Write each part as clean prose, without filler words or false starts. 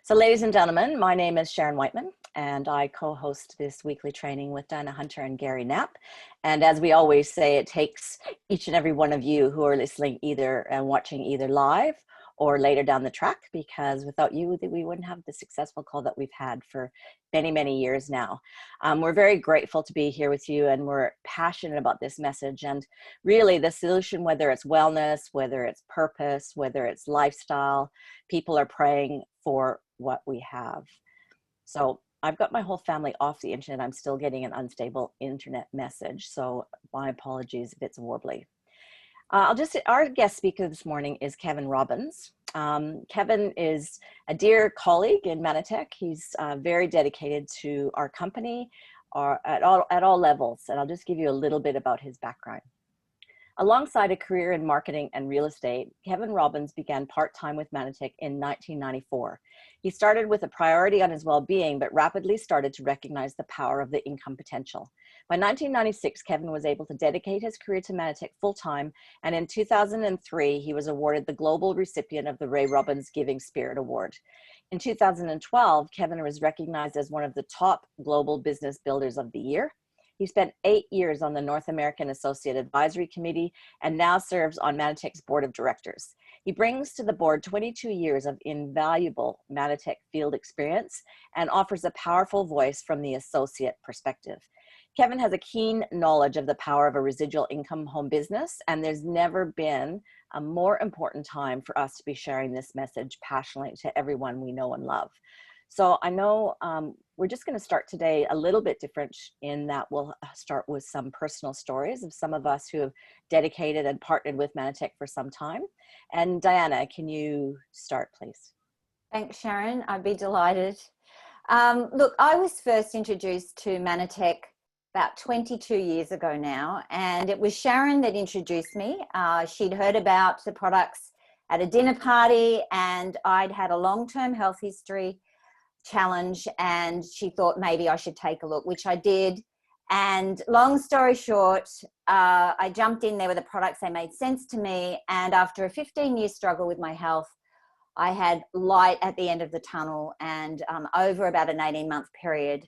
So ladies and gentlemen, my name is Sharon Whiteman, and I co-host this weekly training with Diana Hunter and Gary Knapp. And as we always say, it takes each and every one of you who are listening either and watching either live or later down the track, because without you, we wouldn't have the successful call that we've had for many, many years now. We're very grateful to be here with you, and we're passionate about this message. And really the solution, whether it's wellness, whether it's purpose, whether it's lifestyle, people are praying for what we have. So I've got my whole family off the internet. I'm still getting an unstable internet message, so my apologies if it's warbly. Our guest speaker this morning is Kevin Robbins. Kevin is a dear colleague in Manatech. He's very dedicated to our company at all levels. And I'll just give you a little bit about his background. Alongside a career in marketing and real estate, Kevin Robbins began part-time with Manatech in 1994. He started with a priority on his well-being, but rapidly started to recognize the power of the income potential. By 1996, Kevin was able to dedicate his career to Manatech full-time, and in 2003, he was awarded the global recipient of the Ray Robbins Giving Spirit Award. In 2012, Kevin was recognized as one of the top global business builders of the year. He spent 8 years on the North American Associate Advisory Committee and now serves on Manatech's board of directors. He brings to the board 22 years of invaluable Manatech field experience and offers a powerful voice from the associate perspective. Kevin has a keen knowledge of the power of a residual income home business, and there's never been a more important time for us to be sharing this message passionately to everyone we know and love. So I know we're just going to start today a little bit different in that we'll start with some personal stories of some of us who have dedicated and partnered with Manatech for some time. And Diana, can you start, please? Thanks, Sharon. I'd be delighted. Look, I was first introduced to Manatech about 22 years ago now, and it was Sharon that introduced me. She'd heard about the products at a dinner party, and I'd had a long-term health history challenge, and she thought maybe I should take a look, which I did. And long story short, I jumped in there with the products. They made sense to me, and after a 15-year struggle with my health, I had light at the end of the tunnel, and over about an 18-month period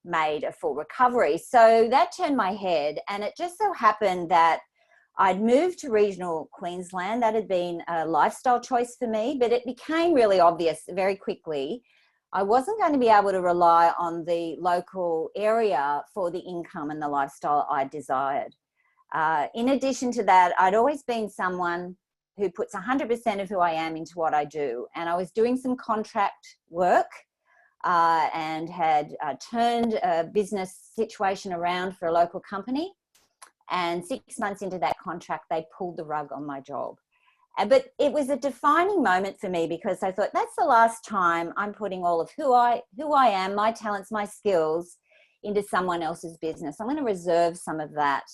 made a full recovery. So that turned my head, and it just so happened that I'd moved to regional Queensland. That had been a lifestyle choice for me, but it became really obvious very quickly I wasn't going to be able to rely on the local area for the income and the lifestyle I desired. In addition to that, I'd always been someone who puts 100% of who I am into what I do. And I was doing some contract work and had turned a business situation around for a local company. And 6 months into that contract, they pulled the rug on my job. But it was a defining moment for me, because I thought, that's the last time I'm putting all of who I am, my talents, my skills, into someone else's business. I'm going to reserve some of that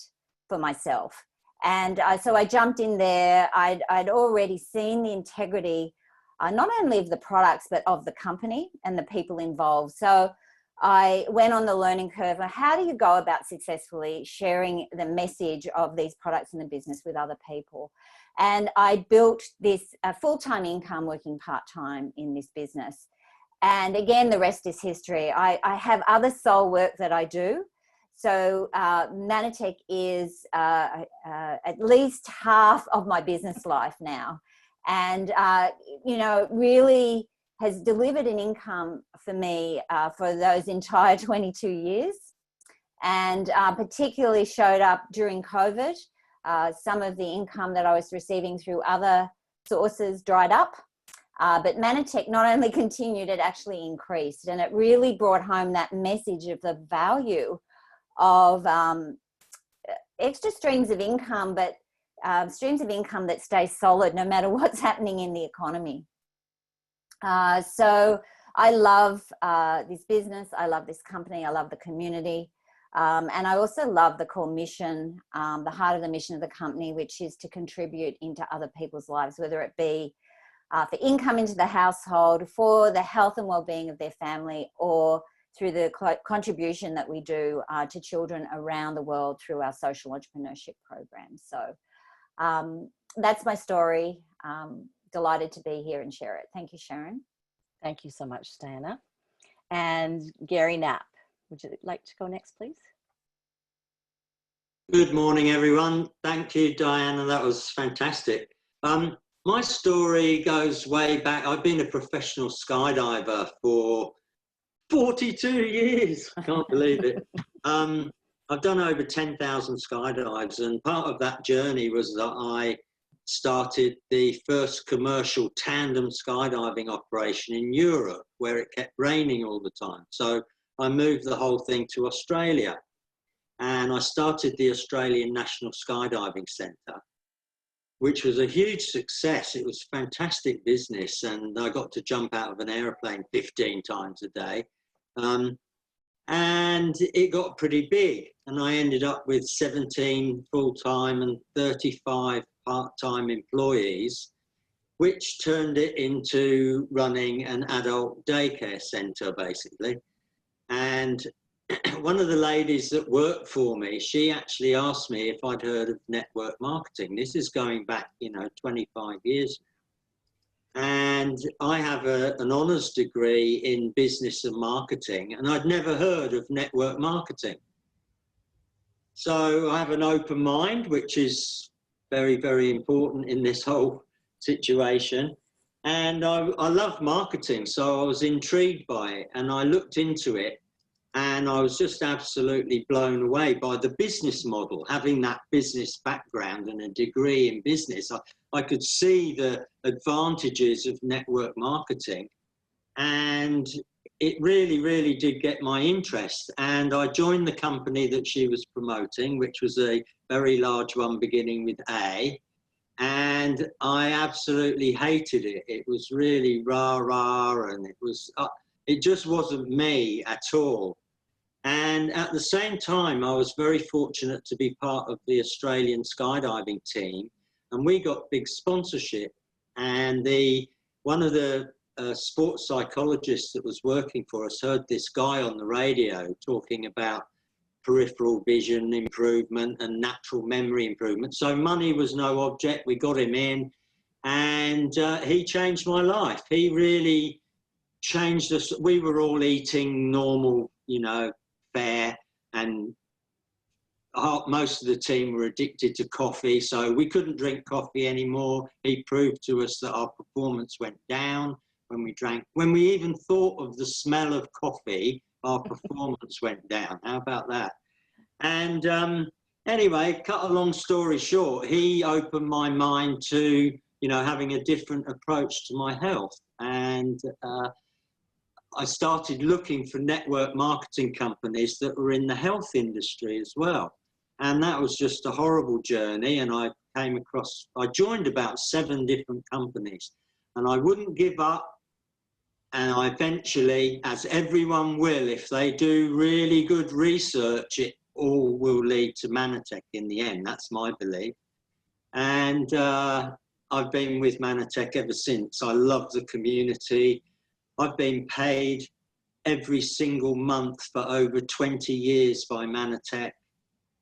for myself. And so I jumped in there. I'd already seen the integrity, not only of the products, but of the company and the people involved. So I went on the learning curve. How do you go about successfully sharing the message of these products in the business with other people? And I built this full-time income working part-time in this business. And again, the rest is history. I have other soul work that I do. So Manatech is at least half of my business life now. And, you know, really has delivered an income for me for those entire 22 years, and particularly showed up during COVID. Some of the income that I was receiving through other sources dried up, but Manatech not only continued, it actually increased, and it really brought home that message of the value of extra streams of income, but streams of income that stay solid no matter what's happening in the economy. So I love this business. I love this company. I love the community. And I also love the core mission, the heart of the mission of the company, which is to contribute into other people's lives, whether it be for income into the household, for the health and well-being of their family, or through the contribution that we do to children around the world through our social entrepreneurship program. So that's my story. Delighted to be here and share it. Thank you, Sharon. Thank you so much, Diana. And Gary Knapp, would you like to go next, please? Good morning, everyone. Thank you, Diana. That was fantastic. My story goes way back. I've been a professional skydiver for 42 years. I can't believe it. I've done over 10,000 skydives, and part of that journey was that I started the first commercial tandem skydiving operation in Europe, where it kept raining all the time. So I moved the whole thing to Australia, and I started the Australian National Skydiving Centre, which was a huge success. It was fantastic business, and I got to jump out of an aeroplane 15 times a day. And it got pretty big, and I ended up with 17 full-time and 35 part-time employees, which turned it into running an adult daycare centre, basically. And one of the ladies that worked for me, she actually asked me if I'd heard of network marketing. This is going back, 25 years now. And I have an honours degree in business and marketing, and I'd never heard of network marketing. So I have an open mind, which is very, very important in this whole situation. And I love marketing, so I was intrigued by it, and I looked into it, and I was just absolutely blown away by the business model. Having that business background and a degree in business, I could see the advantages of network marketing, and it really, really did get my interest. And I joined the company that she was promoting, which was a very large one beginning with A, and I absolutely hated it. It was really rah-rah, and it just wasn't me at all. And at the same time, I was very fortunate to be part of the Australian skydiving team, and we got big sponsorship. And one of the sports psychologists that was working for us heard this guy on the radio talking about peripheral vision improvement and natural memory improvement. So money was no object. We got him in, and he changed my life. He really changed us. We were all eating normal, fare, and most of the team were addicted to coffee, so we couldn't drink coffee anymore. He proved to us that our performance went down when we drank. When we even thought of the smell of coffee, our performance went down. How about that? And anyway, cut a long story short, he opened my mind to, having a different approach to my health. And I started looking for network marketing companies that were in the health industry as well. And that was just a horrible journey. And I joined about 7 different companies, and I wouldn't give up. And I eventually, as everyone will, if they do really good research, it all will lead to Manatech in the end. That's my belief. And I've been with Manatech ever since. I love the community. I've been paid every single month for over 20 years by Manatech.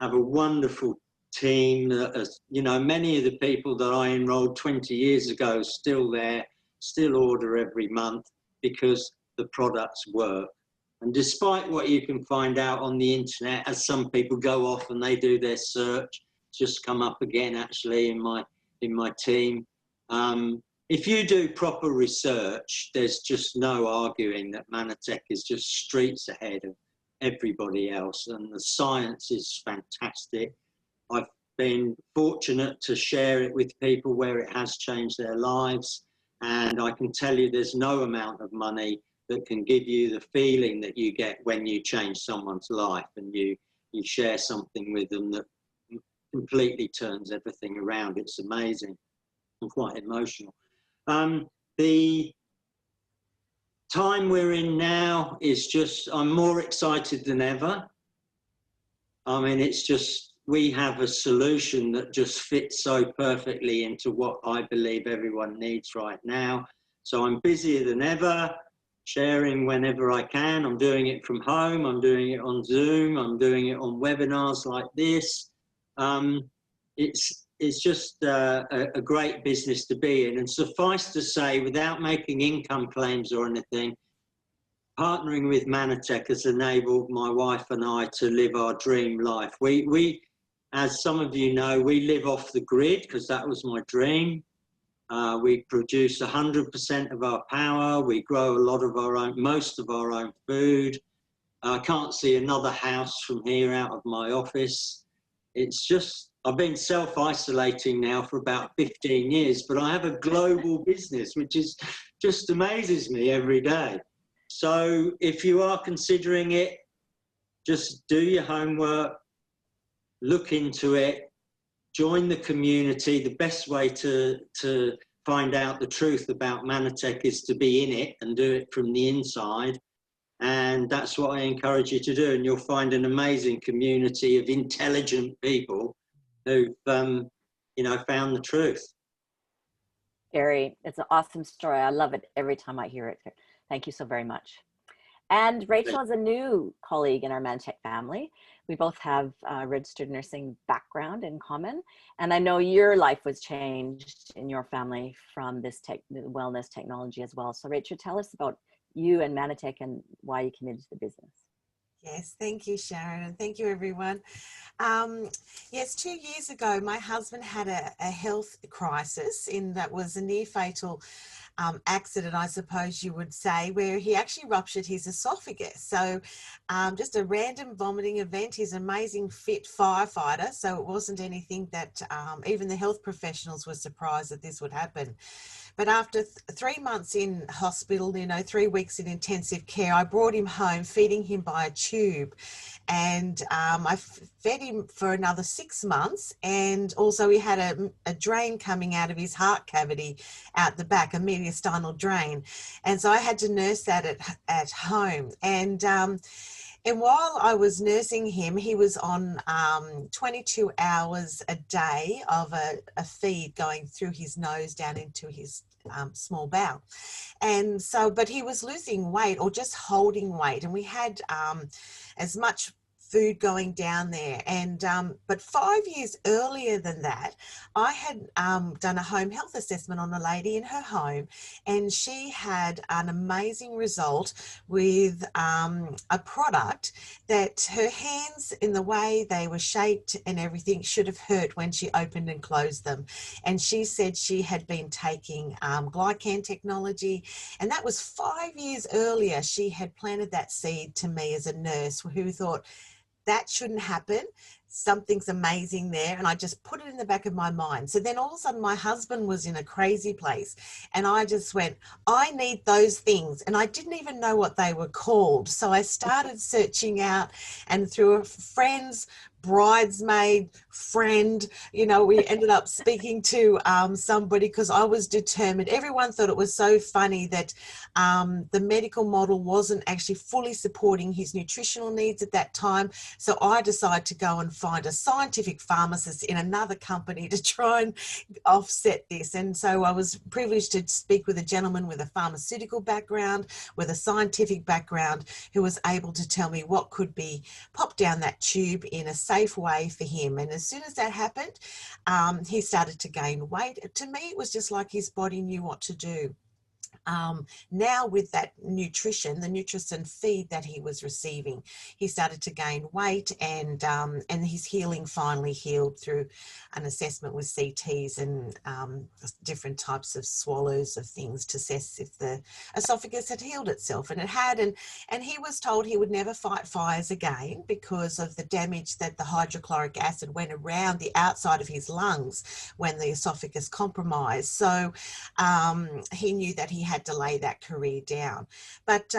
I have a wonderful team that has, many of the people that I enrolled 20 years ago are still there, still order every month because the products work. And despite what you can find out on the internet, as some people go off and they do their search, just come up again actually in my team. If you do proper research, there's just no arguing that Manatech is just streets ahead of everybody else, and the science is fantastic. I've been fortunate to share it with people where it has changed their lives, and I can tell you there's no amount of money that can give you the feeling that you get when you change someone's life and you share something with them that completely turns everything around. It's amazing and quite emotional. The time we're in now is just, I'm more excited than ever. I mean, it's just, we have a solution that just fits so perfectly into what I believe everyone needs right now. So I'm busier than ever, sharing whenever I can. I'm doing it from home, I'm doing it on Zoom, I'm doing it on webinars like this. it's just a great business to be in. And suffice to say, without making income claims or anything, partnering with Manatech has enabled my wife and I to live our dream life. We, as some of you know, we live off the grid because that was my dream. We produce 100% of our power. We grow a lot of our own, most of our own food. I can't see another house from here out of my office. It's just, I've been self-isolating now for about 15 years, but I have a global business, which is just amazes me every day. So if you are considering it, just do your homework, look into it, join the community. The best way to find out the truth about Manatech is to be in it and do it from the inside. And that's what I encourage you to do. And you'll find an amazing community of intelligent people who've, you know, found the truth. Gary, it's an awesome story. I love it every time I hear it. Thank you so very much. And Rachel is a new colleague in our Manatech family. We both have a registered nursing background in common. And I know your life was changed in your family from this wellness technology as well. So Rachel, tell us about you and Manatech and why you committed to the business. Yes, thank you, Sharon, and thank you, everyone. Yes, 2 years ago, my husband had a health crisis that was a near fatal accident, I suppose you would say, where he actually ruptured his esophagus. So just a random vomiting event. He's an amazing fit firefighter, so it wasn't anything that even the health professionals were surprised that this would happen. But after 3 months in hospital, 3 weeks in intensive care, I brought him home, feeding him by a tube. And I fed him for another 6 months. And also he had a drain coming out of his heart cavity out the back, a mediastinal drain. And so I had to nurse that at home. And while I was nursing him, he was on 22 hours a day of a feed going through his nose down into his small bowel. And so, but he was losing weight or just holding weight. And we had as much food going down there. And but 5 years earlier than that, I had done a home health assessment on a lady in her home, and she had an amazing result with a product that her hands, in the way they were shaped and everything, should have hurt when she opened and closed them. And she said she had been taking glycan technology, and that was 5 years earlier. She had planted that seed to me as a nurse who thought, that shouldn't happen. Something's amazing there. And I just put it in the back of my mind. So then all of a sudden my husband was in a crazy place, and I just went, I need those things. And I didn't even know what they were called. So I started searching out, and through a friend's bridesmaid friend, we ended up speaking to somebody, because I was determined. Everyone thought it was so funny that the medical model wasn't actually fully supporting his nutritional needs at that time. So I decided to go and find a scientific pharmacist in another company to try and offset this. And so I was privileged to speak with a gentleman with a pharmaceutical background, with a scientific background, who was able to tell me what could be popped down that tube in a safe way for him. And as soon as that happened, he started to gain weight. To me, it was just like his body knew what to do. Now with that nutrition, the Nutricin feed that he was receiving, he started to gain weight, and his healing finally healed through an assessment with CTs and different types of swallows of things to assess if the esophagus had healed itself, and it had. And he was told he would never fight fires again because of the damage that the hydrochloric acid went around the outside of his lungs when the esophagus compromised. So he knew that he had to lay that career down. But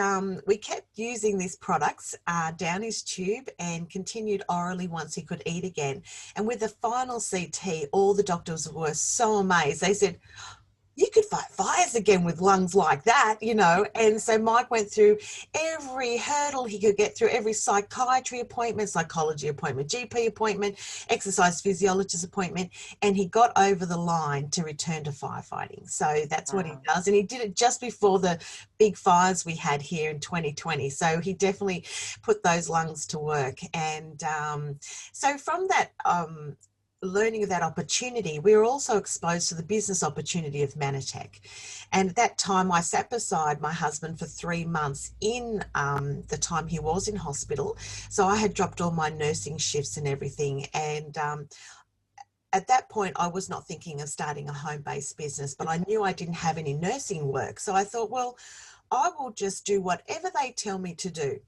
we kept using these products down his tube and continued orally once he could eat again. And with the final CT, all the doctors were so amazed. They said, you could fight fires again with lungs like that, And so Mike went through every hurdle he could get through, every psychiatry appointment, psychology appointment, GP appointment, exercise physiologist appointment, and he got over the line to return to firefighting. So that's what he does. And he did it just before the big fires we had here in 2020. So he definitely put those lungs to work. And so from that, learning of that opportunity, we were also exposed to the business opportunity of Manatech. And at that time, I sat beside my husband for 3 months in the time he was in hospital. So I had dropped all my nursing shifts and everything. And at that point, I was not thinking of starting a home-based business, but I knew I didn't have any nursing work. So I thought, well, I will just do whatever they tell me to do.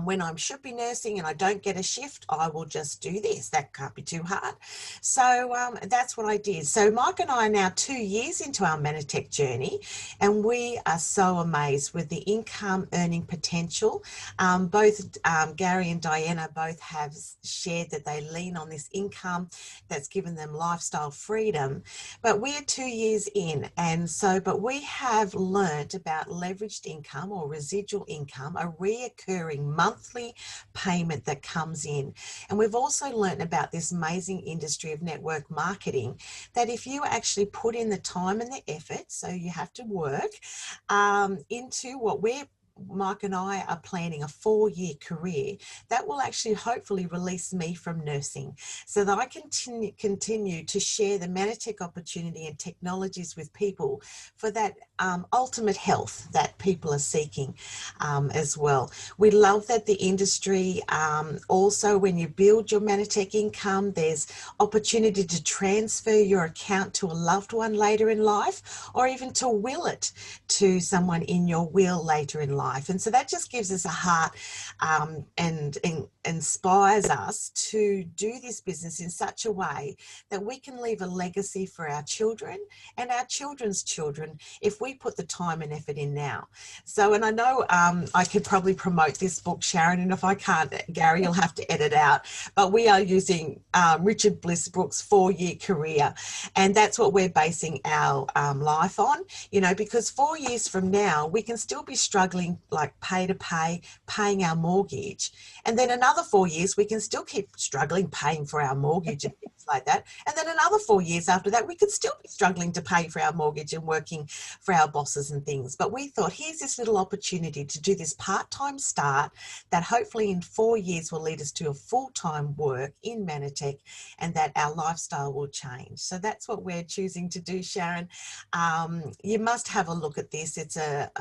When I should be nursing and I don't get a shift, I will just do this. That can't be too hard. So that's what I did. So Mike and I are now 2 years into our Manatech journey, and we are so amazed with the income earning potential. Both Gary and Diana both have shared that they lean on this income that's given them lifestyle freedom. But we are 2 years in, and so, but we have learnt about leveraged income or residual income, a reoccurring monthly payment that comes in. And we've also learned about this amazing industry of network marketing, that if you actually put in the time and the effort, so you have to work into what Mike and I are planning a 4-year career that will actually hopefully release me from nursing, so that I continue to share the Manatech opportunity and technologies with people for that ultimate health that people are seeking as well. We love that the industry also, when you build your Manatech income, there's opportunity to transfer your account to a loved one later in life, or even to will it to someone in your will later in life. And so that just gives us a heart and inspires us to do this business in such a way that we can leave a legacy for our children and our children's children if we put the time and effort in now. So, and I know I could probably promote this book, Sharon, and if I can't, Gary, you'll have to edit out, but we are using Richard Blissbrook's 4-year career, and that's what we're basing our life on, you know, because 4 years from now, we can still be struggling like paying our mortgage. And then another 4 years, we can still keep struggling paying for our mortgage and things like that. And then another 4 years after that, we could still be struggling to pay for our mortgage and working for our bosses and things. But we thought, here's this little opportunity to do this part-time start that hopefully in 4 years will lead us to a full-time work in Manatech, and that our lifestyle will change. So that's what we're choosing to do, Sharon. You must have a look at this. It's a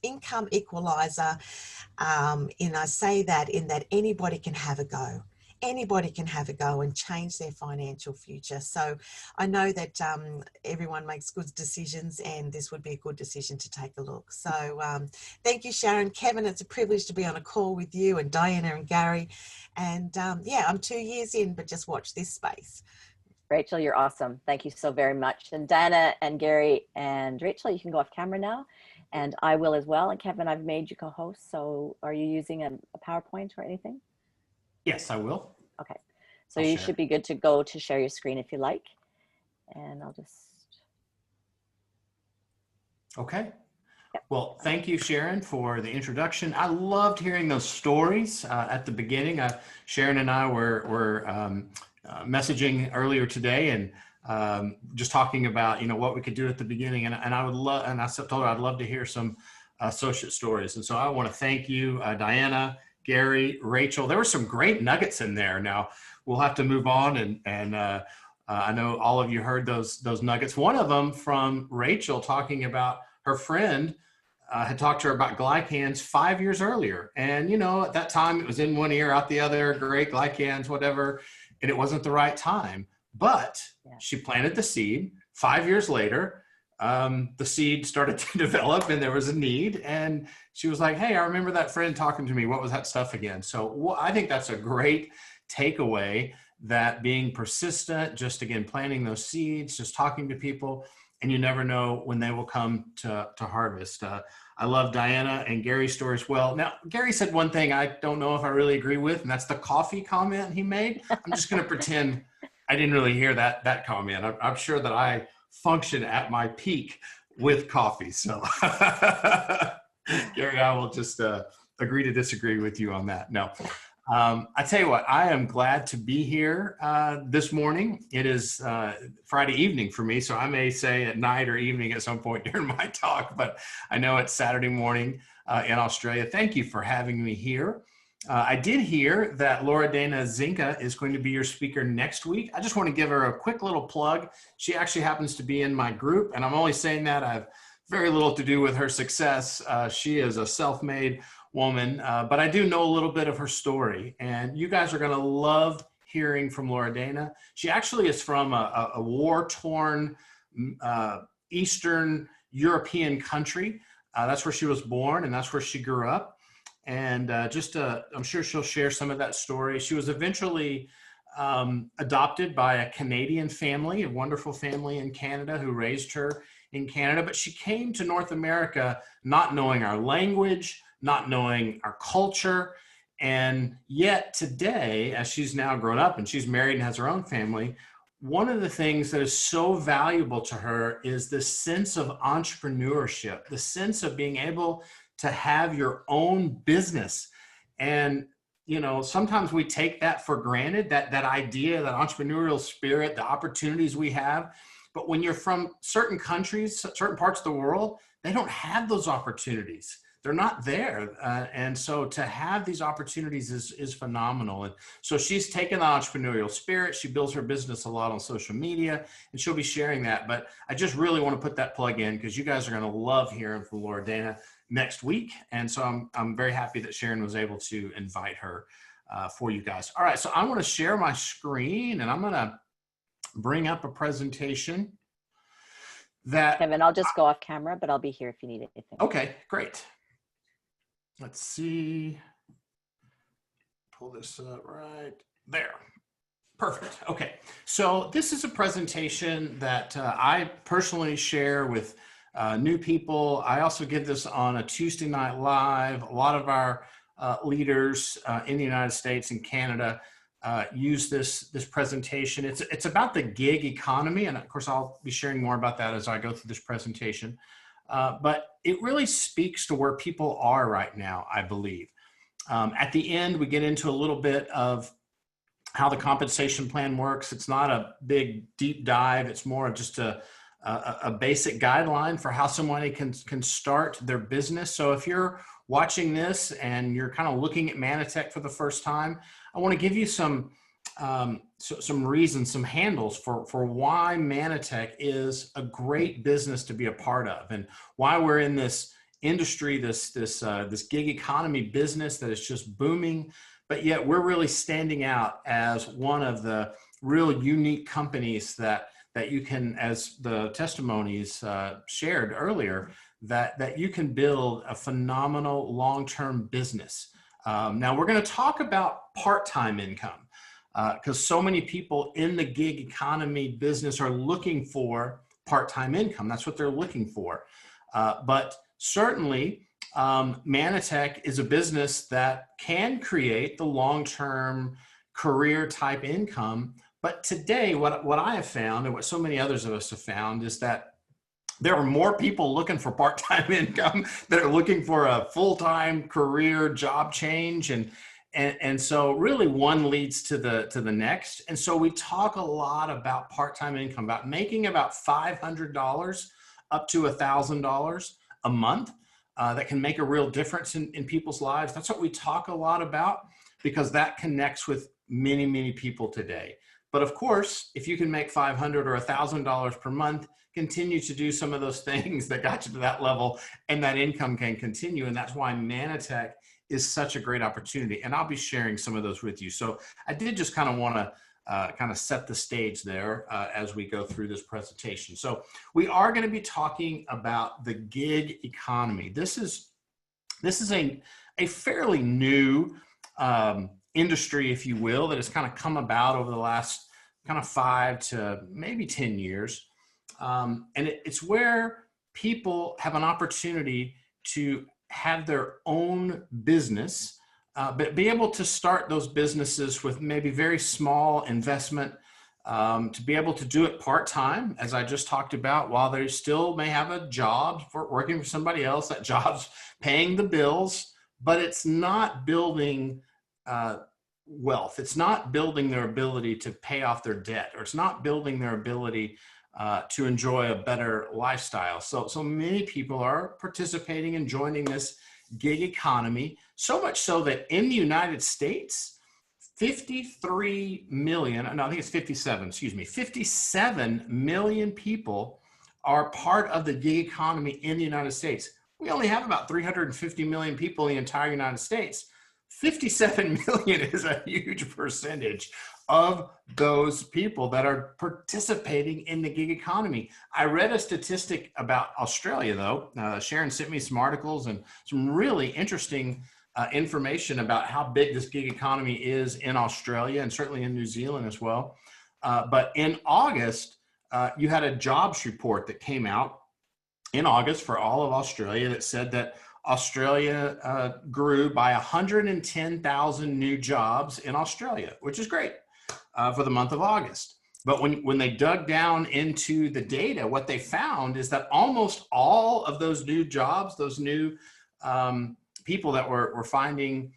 income equalizer. And I say that in that anybody can have a go. Anybody can have a go and change their financial future. So I know that everyone makes good decisions, and this would be a good decision to take a look. So thank you, Sharon. Kevin, it's a privilege to be on a call with you, and Diana and Gary. And yeah, I'm 2 years in, but just watch this space. Rachel, you're awesome. Thank you so very much. And Diana and Gary and Rachel, you can go off camera now. And I will as well. And Kevin, I've made you co-host. So are you using a PowerPoint or anything? Yes, I will. Okay. So you should be good to go to share your screen if you like. And I'll just. Okay. Yep. Well, thank you, Sharon, for the introduction. I loved hearing those stories at the beginning. Sharon and I were messaging earlier today, and just talking about, you know, what we could do at the beginning. And I would love, and I told her I'd love to hear some associate stories. And so I want to thank you, Diana, Gary, Rachel. There were some great nuggets in there. Now we'll have to move on, and I know all of you heard those nuggets. One of them from Rachel talking about her friend had talked to her about glycans 5 years earlier. And, you know, at that time it was in one ear, out the other, great glycans, whatever. And it wasn't the right time. But she planted the seed. 5 years later, the seed started to develop, and there was a need. And she was like, hey, I remember that friend talking to me. What was that stuff again? So I think that's a great takeaway, that being persistent, just again, planting those seeds, just talking to people, and you never know when they will come to harvest. I love Diana and Gary's story as well. Now, Gary said one thing I don't know if I really agree with, and that's the coffee comment he made. I'm just going to pretend I didn't really hear that comment. I'm sure that I function at my peak with coffee. So Gary, I will just agree to disagree with you on that. No, I tell you what, I am glad to be here this morning. It is Friday evening for me, so I may say at night or evening at some point during my talk, but I know it's Saturday morning in Australia. Thank you for having me here. I did hear that Loredana Zinka is going to be your speaker next week. I just want to give her a quick little plug. She actually happens to be in my group, and I'm only saying that. I have very little to do with her success. She is a self-made woman, but I do know a little bit of her story, and you guys are going to love hearing from Loredana. She actually is from a war-torn Eastern European country. That's where she was born, and that's where she grew up. And I'm sure she'll share some of that story. She was eventually adopted by a Canadian family, a wonderful family in Canada who raised her in Canada. But she came to North America not knowing our language, not knowing our culture. And yet today, as she's now grown up and she's married and has her own family, one of the things that is so valuable to her is this sense of entrepreneurship, the sense of being able to have your own business. And, you know, sometimes we take that for granted, that idea, that entrepreneurial spirit, the opportunities we have. But when you're from certain countries, certain parts of the world, they don't have those opportunities. They're not there. And so to have these opportunities is phenomenal. And so she's taken the entrepreneurial spirit. She builds her business a lot on social media, and she'll be sharing that. But I just really want to put that plug in because you guys are going to love hearing from Loredana next week. And so I'm very happy that Sharon was able to invite her for you guys. All right, so I want to share my screen, and I'm going to bring up a presentation that... Kevin, I'll just go off camera, but I'll be here if you need anything. Okay, great. Let's see. Pull this up right there. Perfect. Okay, so this is a presentation that I personally share with new people. I also give this on a Tuesday night live. A lot of our leaders in the United States and Canada use this presentation. It's about the gig economy, and of course I'll be sharing more about that as I go through this presentation. But it really speaks to where people are right now, I believe. At the end, we get into a little bit of how the compensation plan works. It's not a big deep dive. It's more of just a basic guideline for how somebody can start their business. So if you're watching this and you're kind of looking at Manitech for the first time, I want to give you some reasons, some handles for why Manitech is a great business to be a part of, and why we're in this industry, this gig economy business that is just booming, but yet we're really standing out as one of the real unique companies that you can, as the testimonies shared earlier, that you can build a phenomenal long-term business. Now we're going to talk about part-time income because so many people in the gig economy business are looking for part-time income. That's what they're looking for. But certainly Manitech is a business that can create the long-term career type income. But today, what I have found, and what so many others of us have found, is that there are more people looking for part-time income that are looking for a full-time career job change. And so really one leads to the next. And so we talk a lot about part-time income, about making about $500 up to $1,000 a month that can make a real difference in people's lives. That's what we talk a lot about because that connects with many, many people today. But of course, if you can make $500 or $1,000 per month, continue to do some of those things that got you to that level, and that income can continue. And that's why Manitech is such a great opportunity. And I'll be sharing some of those with you. So I did just kind of want to kind of set the stage there as we go through this presentation. So we are going to be talking about the gig economy. This is a fairly new industry, if you will, that has kind of come about over the last kind of 5 to maybe 10 years. And it's where people have an opportunity to have their own business, but be able to start those businesses with maybe very small investment, to be able to do it part-time, as I just talked about, while they still may have a job for working for somebody else. That job's paying the bills, but it's not building wealth. It's not building their ability to pay off their debt, or it's not building their ability to enjoy a better lifestyle. So many people are participating and joining this gig economy, so much so that in the United States, 53 million, no, I think it's 57, excuse me, 57 million people are part of the gig economy in the United States. We only have about 350 million people in the entire United States. 57 million is a huge percentage of those people that are participating in the gig economy. I read a statistic about Australia, though. Sharon sent me some articles and some really interesting information about how big this gig economy is in Australia and certainly in New Zealand as well. But in August, you had a jobs report that came out in August for all of Australia that said that Australia grew by 110,000 new jobs in Australia, which is great for the month of August. But when they dug down into the data, what they found is that almost all of those new jobs, those new people that were finding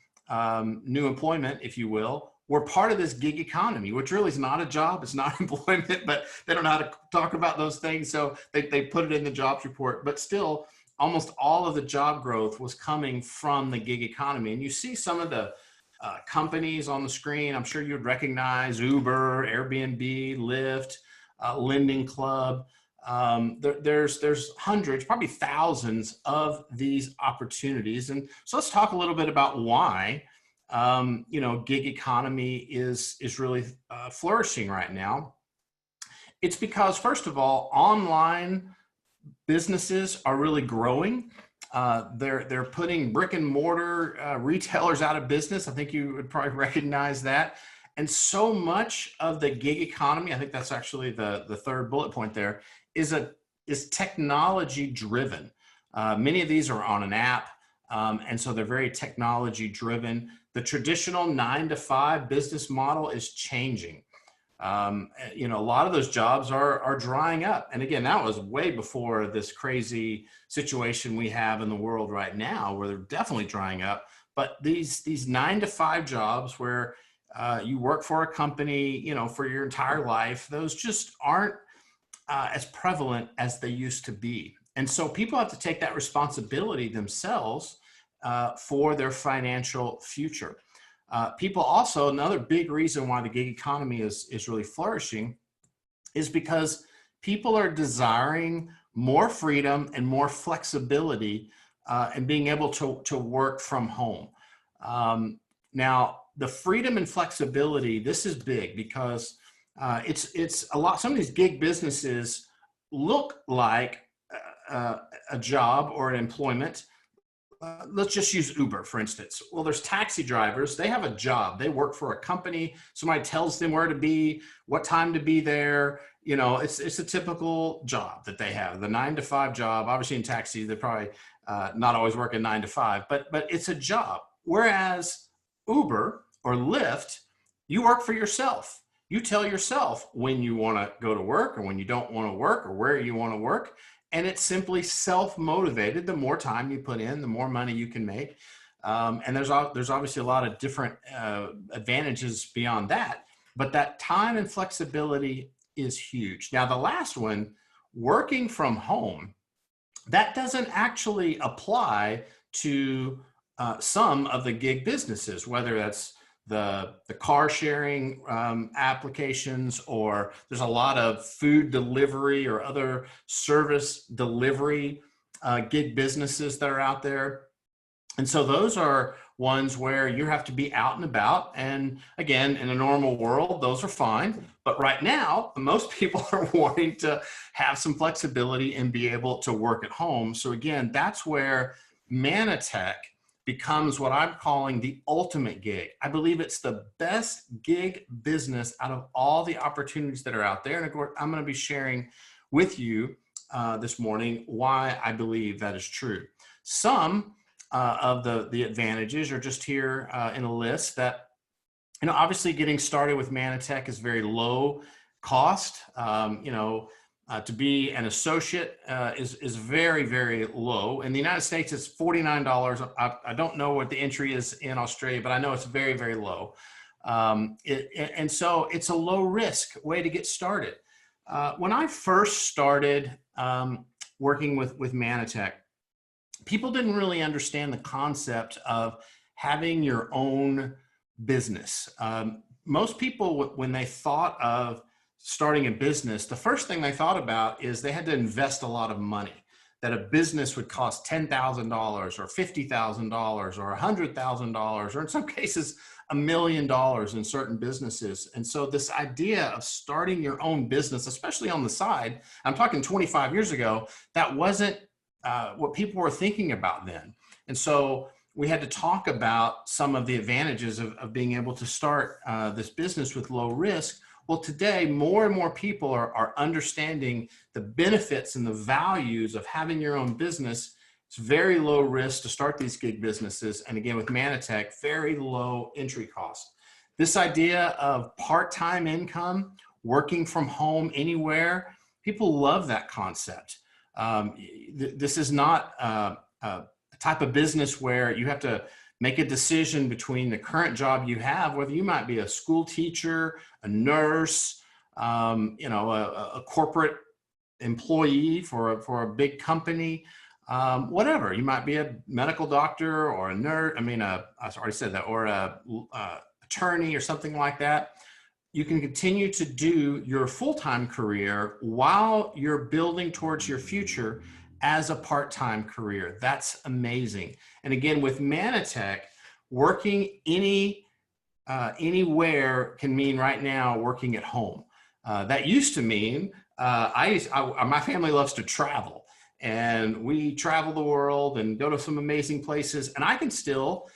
new employment, if you will, were part of this gig economy, which really is not a job, it's not employment, but they don't know how to talk about those things. So they put it in the jobs report, but still almost all of the job growth was coming from the gig economy. And you see some of the companies on the screen. I'm sure you'd recognize Uber, Airbnb, Lyft, Lending Club. There's hundreds, probably thousands of these opportunities. And so let's talk a little bit about why gig economy is really flourishing right now. It's because, first of all, online businesses are really growing. They're putting brick and mortar retailers out of business. I think you would probably recognize that. And so much of the gig economy, I think that's actually the third bullet point there, is technology driven. Many of these are on an app. And so they're very technology driven. The traditional 9-to-5 business model is changing. A lot of those jobs are drying up. And again, that was way before this crazy situation we have in the world right now, where they're definitely drying up. But these 9-to-5 jobs where you work for a company, for your entire life, those just aren't as prevalent as they used to be. And so people have to take that responsibility themselves for their financial future. People also, another big reason why the gig economy is really flourishing is because people are desiring more freedom and more flexibility and being able to work from home. Now, the freedom and flexibility, this is big because it's a lot. Some of these gig businesses look like a job or an employment. Let's just use Uber, for instance. Well, there's taxi drivers. They have a job. They work for a company. Somebody tells them where to be, what time to be there. It's a typical job that they have, the 9-to-5 job. Obviously in taxi, they're probably not always working 9-to-5, but it's a job. Whereas Uber or Lyft, you work for yourself. You tell yourself when you want to go to work or when you don't want to work or where you want to work. And it's simply self-motivated. The more time you put in, the more money you can make. And there's obviously a lot of different advantages beyond that. But that time and flexibility is huge. Now, the last one, working from home, that doesn't actually apply to some of the gig businesses, whether that's the car sharing applications, or there's a lot of food delivery or other service delivery gig businesses that are out there. And so those are ones where you have to be out and about. And again, in a normal world, those are fine. But right now, most people are wanting to have some flexibility and be able to work at home. So again, that's where Manatech becomes what I'm calling the ultimate gig. I believe it's the best gig business out of all the opportunities that are out there. And of course, I'm going to be sharing with you this morning why I believe that is true. Some of the advantages are just here in a list that, obviously getting started with Manatech is very low cost. To be an associate is very, very low. In the United States, it's $49. I don't know what the entry is in Australia, but I know it's very, very low. And so it's a low risk way to get started. When I first started working with Manatech, people didn't really understand the concept of having your own business. Most people, when they thought of starting a business, the first thing they thought about is they had to invest a lot of money, that a business would cost $10,000 or $50,000 or $100,000, or in some cases, $1 million in certain businesses. And so this idea of starting your own business, especially on the side, I'm talking 25 years ago, that wasn't what people were thinking about then. And so we had to talk about some of the advantages of being able to start this business with low risk. Well, today, more and more people are understanding the benefits and the values of having your own business. It's very low risk to start these gig businesses. And again, with Manatech, very low entry cost. This idea of part-time income, working from home anywhere, people love that concept. This is not a type of business where you have to make a decision between the current job you have, whether you might be a school teacher, a nurse, a corporate employee for a big company, whatever. You might be a medical doctor or a nurse. I already said that, or a attorney or something like that. You can continue to do your full-time career while you're building towards your future as a part-time career. That's amazing. And again, with Manatech, working anywhere can mean right now working at home. That used to mean my family loves to travel, and we travel the world and go to some amazing places, and I can still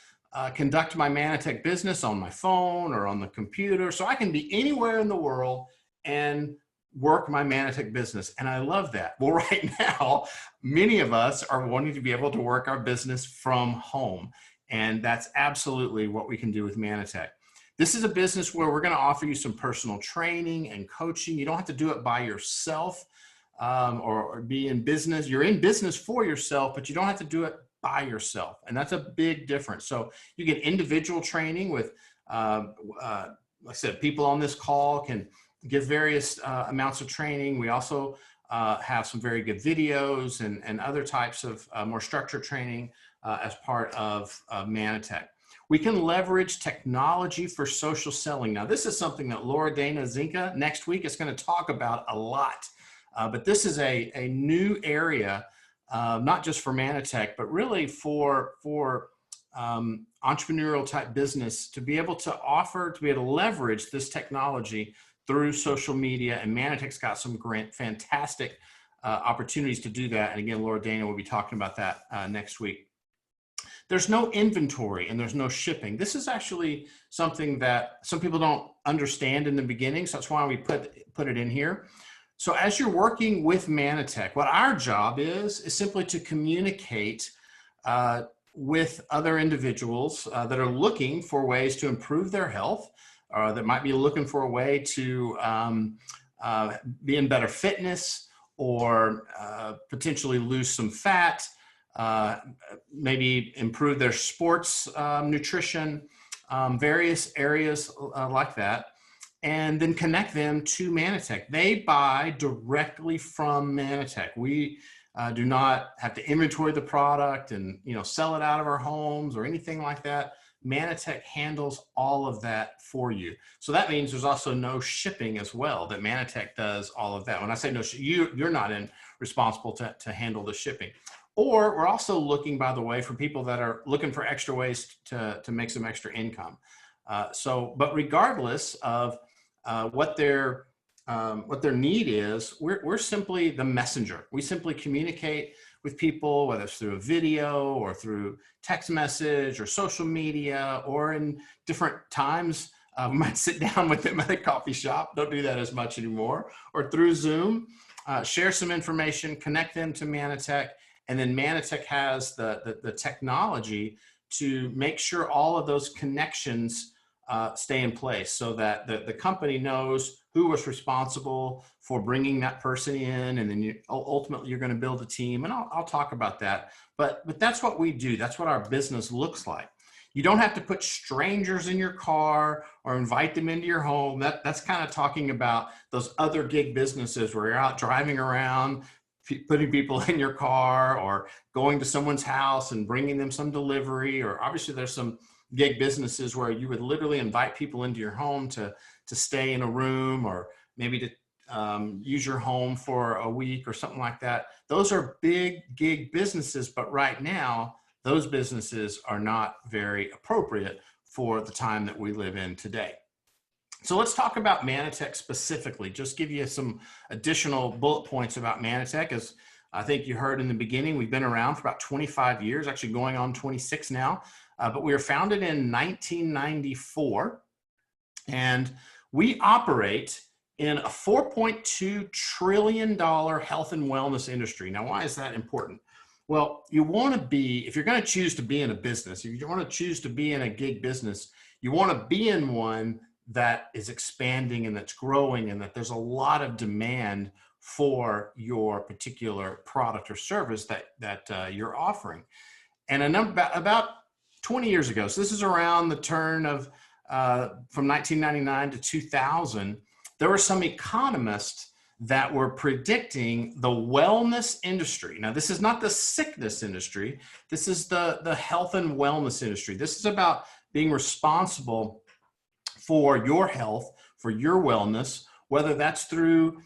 conduct my Manatech business on my phone or on the computer. So I can be anywhere in the world and work my Manatech business. And I love that. Well, right now, many of us are wanting to be able to work our business from home. And that's absolutely what we can do with Manatech. This is a business where we're going to offer you some personal training and coaching. You don't have to do it by yourself or be in business. You're in business for yourself, but you don't have to do it by yourself. And that's a big difference. So you get individual training with, like I said, people on this call can give various amounts of training. We also have some very good videos and other types of more structured training as part of Manatech. We can leverage technology for social selling. Now, this is something that Laura Dana Zinka next week is going to talk about a lot. But this is a new area, not just for Manatech, but really for entrepreneurial type business to be able to offer, to be able to leverage this technology through social media. And Manatech's got some fantastic opportunities to do that. And again, Laura Dana will be talking about that next week. There's no inventory and there's no shipping. This is actually something that some people don't understand in the beginning. So that's why we put it in here. So as you're working with Manatech, what our job is simply to communicate with other individuals that are looking for ways to improve their health, or that might be looking for a way to be in better fitness, or potentially lose some fat, maybe improve their sports nutrition, various areas like that, and then connect them to Manatech. They buy directly from Manatech. We do not have to inventory the product and sell it out of our homes or anything like that. Manatech handles all of that for you. So that means there's also no shipping as well, that Manatech does all of that. When I say no, you're not responsible to handle the shipping. Or we're also looking, by the way, for people that are looking for extra ways to make some extra income. But regardless of what their need is, we're simply the messenger. We simply communicate with people, whether it's through a video or through text message or social media, or in different times. We might sit down with them at a coffee shop. Don't do that as much anymore. Or through Zoom, share some information, connect them to Manatech. And then Manatech has the technology to make sure all of those connections stay in place, so that the company knows who was responsible for bringing that person in, and then ultimately you're going to build a team, and I'll talk about that. But that's what we do. That's what our business looks like. You don't have to put strangers in your car or invite them into your home. That's kind of talking about those other gig businesses where you're out driving around, putting people in your car or going to someone's house and bringing them some delivery, or obviously there's some gig businesses where you would literally invite people into your home to stay in a room, or maybe to use your home for a week or something like that. Those are big gig businesses, but right now, those businesses are not very appropriate for the time that we live in today. So let's talk about Manatech specifically. Just give you some additional bullet points about Manatech. As I think you heard in the beginning, we've been around for about 25 years, actually going on 26 now. But we were founded in 1994, and we operate in a $4.2 trillion health and wellness industry. Now, why is that important? Well, you want to be, if you're going to choose to be in a business, if you want to choose to be in a gig business, you want to be in one that is expanding and that's growing, and that there's a lot of demand for your particular product or service that you're offering. And about 20 years ago, so this is around the turn of from 1999 to 2000, there were some economists that were predicting the wellness industry. Now, this is not the sickness industry. This is the health and wellness industry. This is about being responsible for your health, for your wellness, whether that's through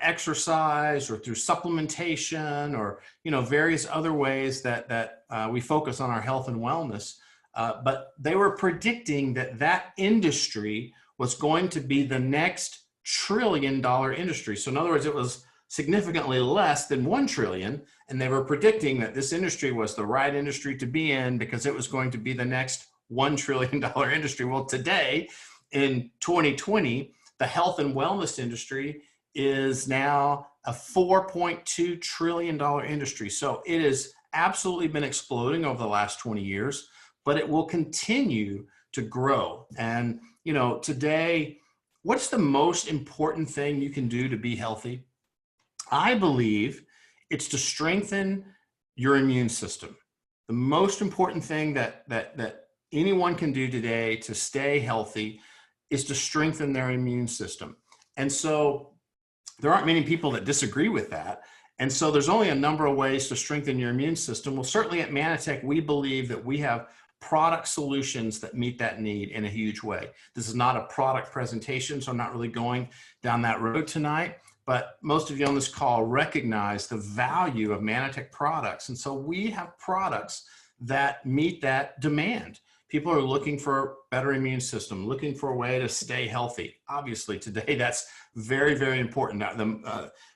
exercise or through supplementation, or various other ways that we focus on our health and wellness. But they were predicting that industry was going to be the next $1 trillion industry. So in other words, it was significantly less than 1 trillion. And they were predicting that this industry was the right industry to be in because it was going to be the next $1 trillion industry. Well, today in 2020, the health and wellness industry is now a $4.2 trillion industry. So it has absolutely been exploding over the last 20 years, but it will continue to grow. And, today, what's the most important thing you can do to be healthy? I believe it's to strengthen your immune system. The most important thing that anyone can do today to stay healthy is to strengthen their immune system. And so there aren't many people that disagree with that. And so there's only a number of ways to strengthen your immune system. Well, certainly at Manatech, we believe that we have product solutions that meet that need in a huge way. This is not a product presentation, so I'm not really going down that road tonight, but most of you on this call recognize the value of Manatech products. And so we have products that meet that demand. People are looking for a better immune system, looking for a way to stay healthy. Obviously, today that's very, very important.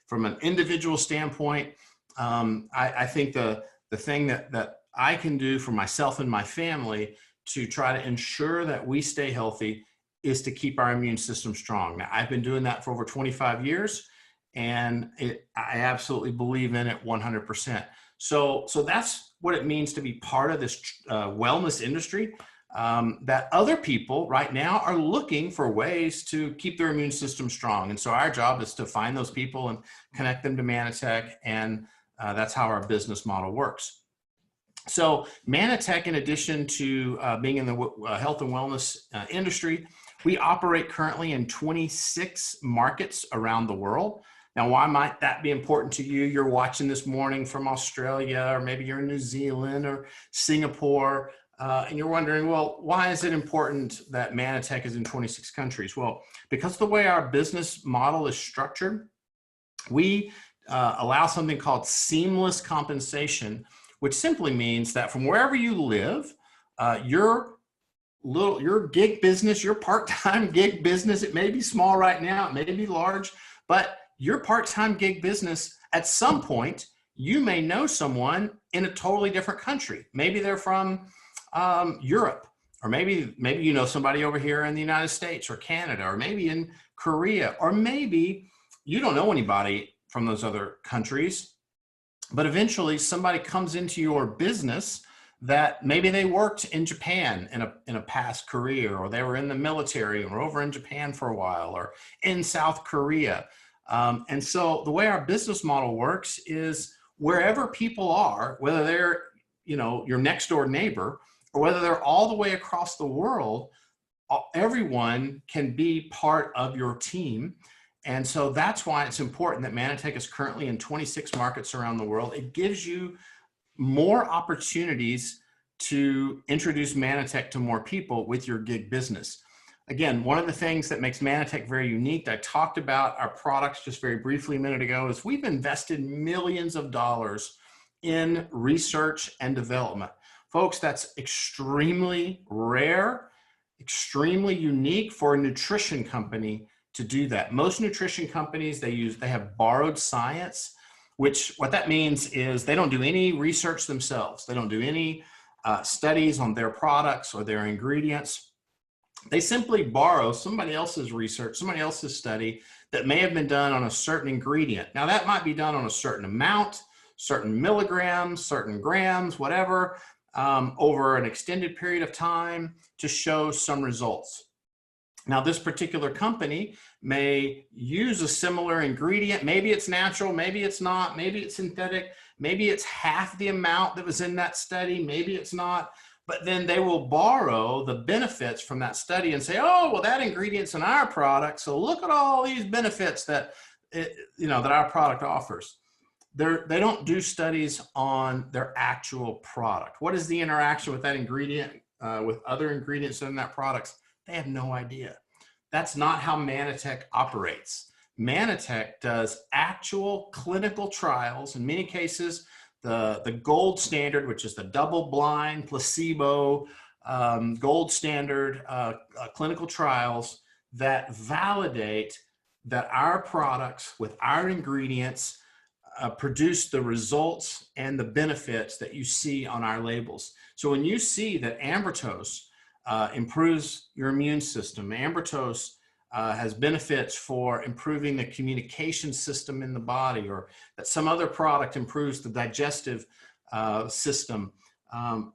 From an individual standpoint, I think the thing that I can do for myself and my family to try to ensure that we stay healthy is to keep our immune system strong. Now, I've been doing that for over 25 years, and I absolutely believe in it 100%. So that's what it means to be part of this wellness industry, that other people right now are looking for ways to keep their immune system strong. And so our job is to find those people and connect them to Manatech, and that's how our business model works. So Manatech, in addition to being in the health and wellness industry, we operate currently in 26 markets around the world. Now, why might that be important to you? You're watching this morning from Australia, or maybe you're in New Zealand or Singapore, and you're wondering, well, why is it important that Manatech is in 26 countries? Well, because of the way our business model is structured, we allow something called seamless compensation, which simply means that from wherever you live, your gig business, your part-time gig business, it may be small right now, it may be large, but your part-time gig business, at some point, you may know someone in a totally different country. Maybe they're from Europe, or maybe you know somebody over here in the United States or Canada, or maybe in Korea, or maybe you don't know anybody from those other countries, but eventually somebody comes into your business that maybe they worked in Japan in a past career, or they were in the military and were over in Japan for a while, or in South Korea. And so the way our business model works is wherever people are, whether they're, your next door neighbor, or whether they're all the way across the world, everyone can be part of your team. And so that's why it's important that Manatech is currently in 26 markets around the world. It gives you more opportunities to introduce Manatech to more people with your gig business. Again, one of the things that makes Manatech very unique, I talked about our products just very briefly a minute ago, is we've invested millions of dollars in research and development. Folks, that's extremely rare, extremely unique for a nutrition company to do that. Most nutrition companies, they have borrowed science, which what that means is they don't do any research themselves. They don't do any studies on their products or their ingredients. They simply borrow somebody else's research, somebody else's study that may have been done on a certain ingredient. Now that might be done on a certain amount, certain milligrams, certain grams, whatever, over an extended period of time to show some results. Now, this particular company may use a similar ingredient. Maybe it's natural, maybe it's not, maybe it's synthetic, maybe it's half the amount that was in that study, maybe it's not. But then they will borrow the benefits from that study and say, oh, well, that ingredient's in our product, so look at all these benefits that that our product offers. They don't do studies on their actual product. What is the interaction with that ingredient with other ingredients in that product? They have no idea. That's not how Manatech operates. Manatech does actual clinical trials. In many cases, the gold standard, which is the double-blind, placebo, gold standard clinical trials that validate that our products with our ingredients produce the results and the benefits that you see on our labels. So when you see that Ambertose improves your immune system, Ambertose has benefits for improving the communication system in the body, or that some other product improves the digestive system,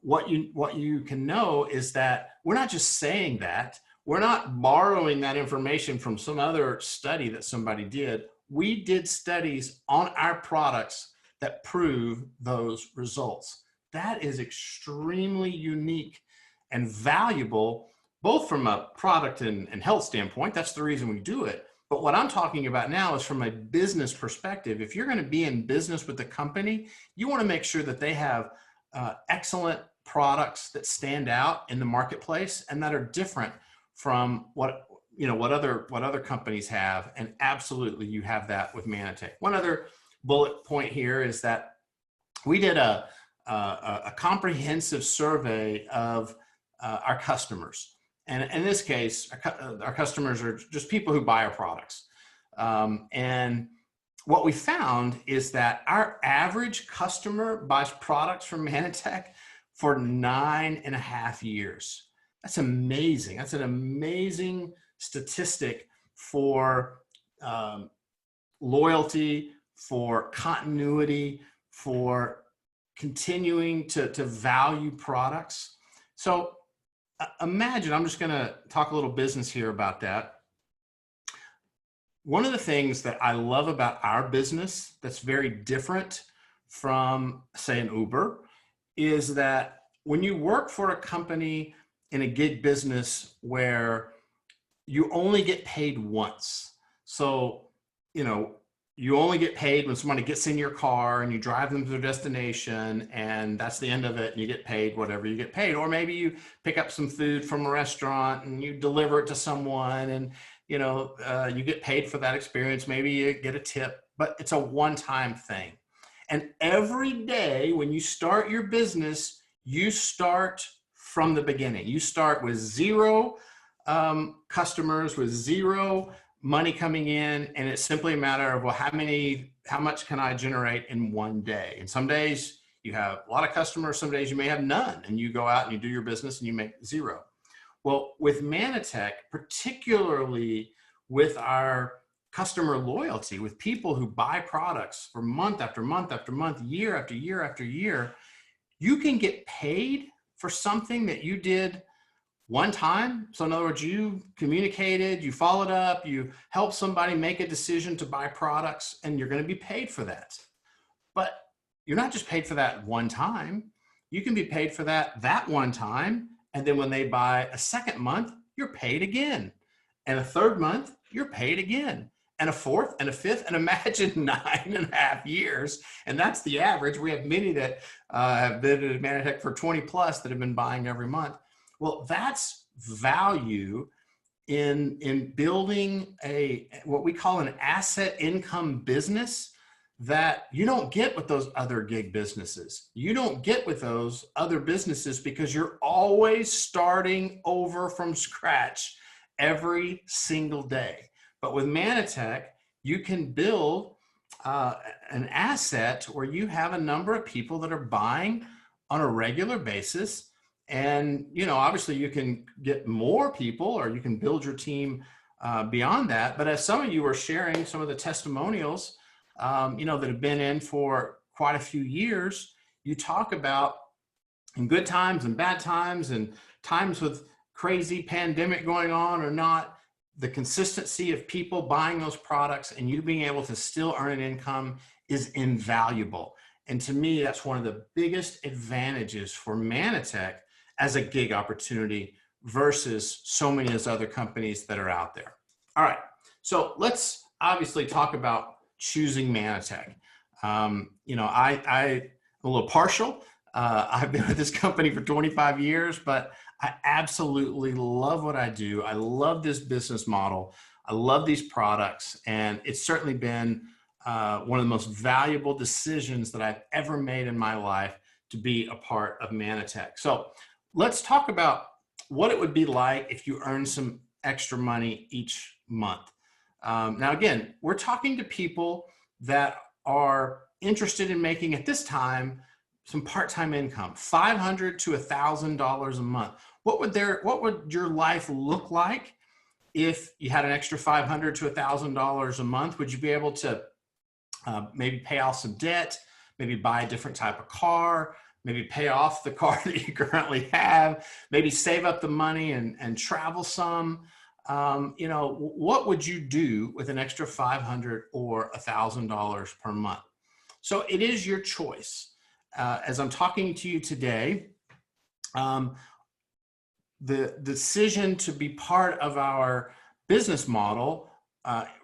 what you can know is that we're not just saying that, we're not borrowing that information from some other study that somebody did. We did studies on our products that prove those results. That is extremely unique and valuable, both from a product and health standpoint. That's the reason we do it. But what I'm talking about now is from a business perspective. If you're going to be in business with the company, you want to make sure that they have excellent products that stand out in the marketplace and that are different from what other companies have. And absolutely, you have that with Manatech. One other bullet point here is that we did a comprehensive survey of our customers. And in this case, our customers are just people who buy our products. And what we found is that our average customer buys products from Manatech for 9.5 years. That's amazing. That's an amazing statistic for loyalty, for continuity, for continuing to value products. So imagine, I'm just going to talk a little business here about that. One of the things that I love about our business that's very different from, say, an Uber, is that when you work for a company in a gig business where you only get paid once. So, you only get paid when somebody gets in your car and you drive them to their destination, and that's the end of it, and you get paid whatever you get paid. Or maybe you pick up some food from a restaurant and you deliver it to someone, and you get paid for that experience. Maybe you get a tip, but it's a one-time thing. And every day when you start your business, you start from the beginning. You start with zero customers, with zero money coming in, and it's simply a matter of, well, how much can I generate in one day? And some days you have a lot of customers, some days you may have none, and you go out and you do your business and you make zero. Well, with Manatech, particularly with our customer loyalty, with people who buy products for month after month after month, year after year after year, you can get paid for something that you did one time. So in other words, you communicated, you followed up, you helped somebody make a decision to buy products, and you're going to be paid for that. But you're not just paid for that one time. You can be paid for that one time. And then when they buy a second month, you're paid again. And a third month, you're paid again. and a fourth and a fifth, and imagine 9.5 years. And that's the average. We have many that have been at Manatech for 20 plus that have been buying every month. Well, that's value in building what we call an asset income business that you don't get with those other gig businesses. You don't get with those other businesses because you're always starting over from scratch every single day. But with Manatech, you can build an asset where you have a number of people that are buying on a regular basis. And, obviously you can get more people, or you can build your team beyond that. But as some of you were sharing some of the testimonials, that have been in for quite a few years, you talk about in good times and bad times and times with crazy pandemic going on or not, the consistency of people buying those products and you being able to still earn an income is invaluable. And to me, that's one of the biggest advantages for Manatech as a gig opportunity versus so many of those other companies that are out there. All right, so let's obviously talk about choosing Manatech. I'm a little partial. I've been with this company for 25 years, but I absolutely love what I do. I love this business model. I love these products. And it's certainly been one of the most valuable decisions that I've ever made in my life to be a part of Manatech. So let's talk about what it would be like if you earn some extra money each month. Now, again, we're talking to people that are interested in making, at this time, some part-time income, $500 to $1,000 a month. What would your life look like if you had an extra $500 to $1,000 a month? Would you be able to maybe pay off some debt, maybe buy a different type of car, maybe pay off the car that you currently have, maybe save up the money and travel some? What would you do with an extra $500 or $1,000 per month? So it is your choice. As I'm talking to you today, the decision to be part of our business model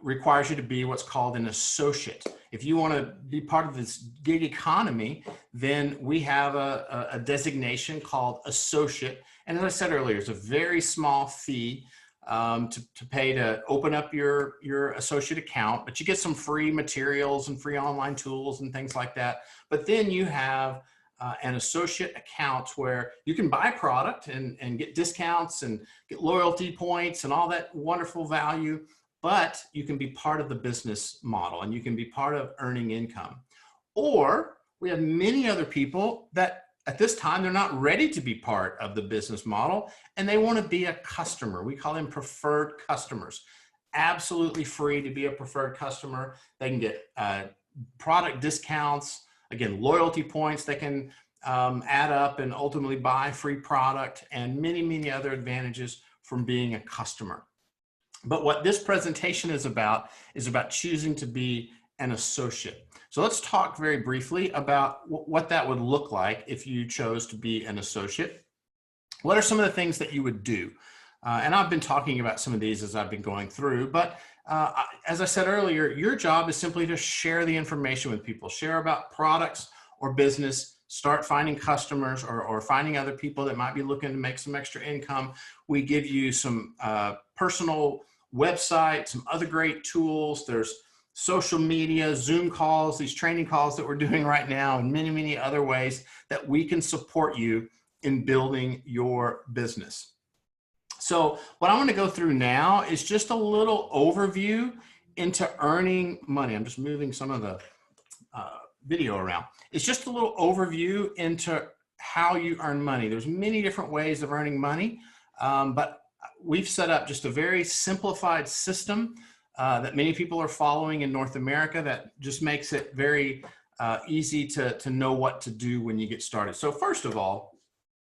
requires you to be what's called an associate. If you want to be part of this gig economy, then we have a designation called associate. And as I said earlier, it's a very small fee to pay to open up your associate account, but you get some free materials and free online tools and things like that. But then you have an associate account where you can buy product and get discounts and get loyalty points and all that wonderful value, but you can be part of the business model and you can be part of earning income. Or we have many other people that at this time, they're not ready to be part of the business model and they want to be a customer. We call them preferred customers. Absolutely free to be a preferred customer. They can get product discounts, again, loyalty points. They can add up and ultimately buy free product and many, many other advantages from being a customer. But what this presentation is about choosing to be an associate. So let's talk very briefly about what that would look like if you chose to be an associate. What are some of the things that you would do? And I've been talking about some of these as I've been going through, but as I said earlier, your job is simply to share the information with people, share about products or business, start finding customers or finding other people that might be looking to make some extra income. We give you some personal websites, some other great tools. There's social media, Zoom calls, these training calls that we're doing right now, and many, many other ways that we can support you in building your business. So what I want to go through now is just a little overview into earning money. I'm just moving some of the video around. It's just a little overview into how you earn money. There's many different ways of earning money, but we've set up just a very simplified system that many people are following in North America that just makes it very easy to know what to do when you get started. So first of all,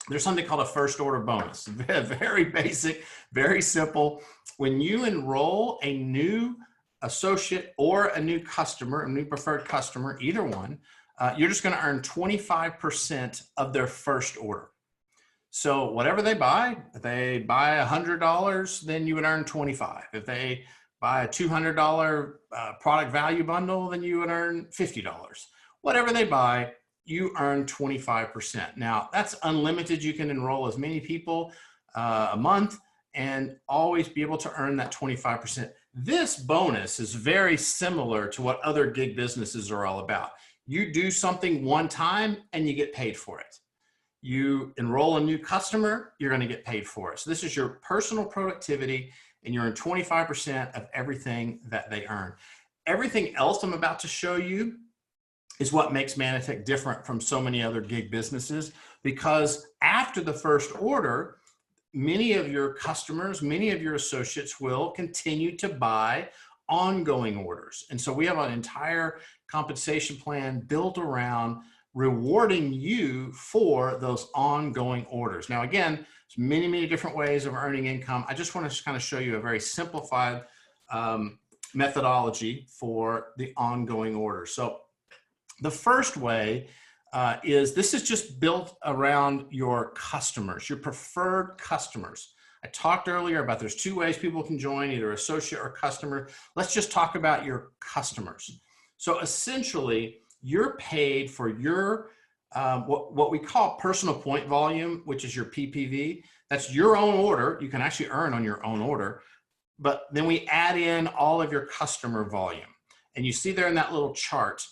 there's something called a first order bonus. Very basic, very simple. When you enroll a new associate or a new customer, a new preferred customer, either one, you're just going to earn 25% of their first order. So whatever they buy, if they buy $100, then you would earn 25. If they buy a $200 product value bundle, then you would earn $50. Whatever they buy, you earn 25%. Now, that's unlimited. You can enroll as many people a month and always be able to earn that 25%. This bonus is very similar to what other gig businesses are all about. You do something one time and you get paid for it. You enroll a new customer, you're going to get paid for it. So this is your personal productivity, and you earn 25% of everything that they earn. Everything else I'm about to show you is what makes Manatech different from so many other gig businesses, because after the first order, many of your customers, many of your associates will continue to buy ongoing orders. And so we have an entire compensation plan built around rewarding you for those ongoing orders. Now, again, there's many, many different ways of earning income. I just want to kind of show you a very simplified methodology for the ongoing orders. So the first way is this is just built around your customers, your preferred customers. I talked earlier about there's two ways people can join, either associate or customer. Let's just talk about your customers. So essentially, you're paid for your what we call personal point volume, which is your PPV. That's your own order. You can actually earn on your own order, but then we add in all of your customer volume. And you see there in that little chart,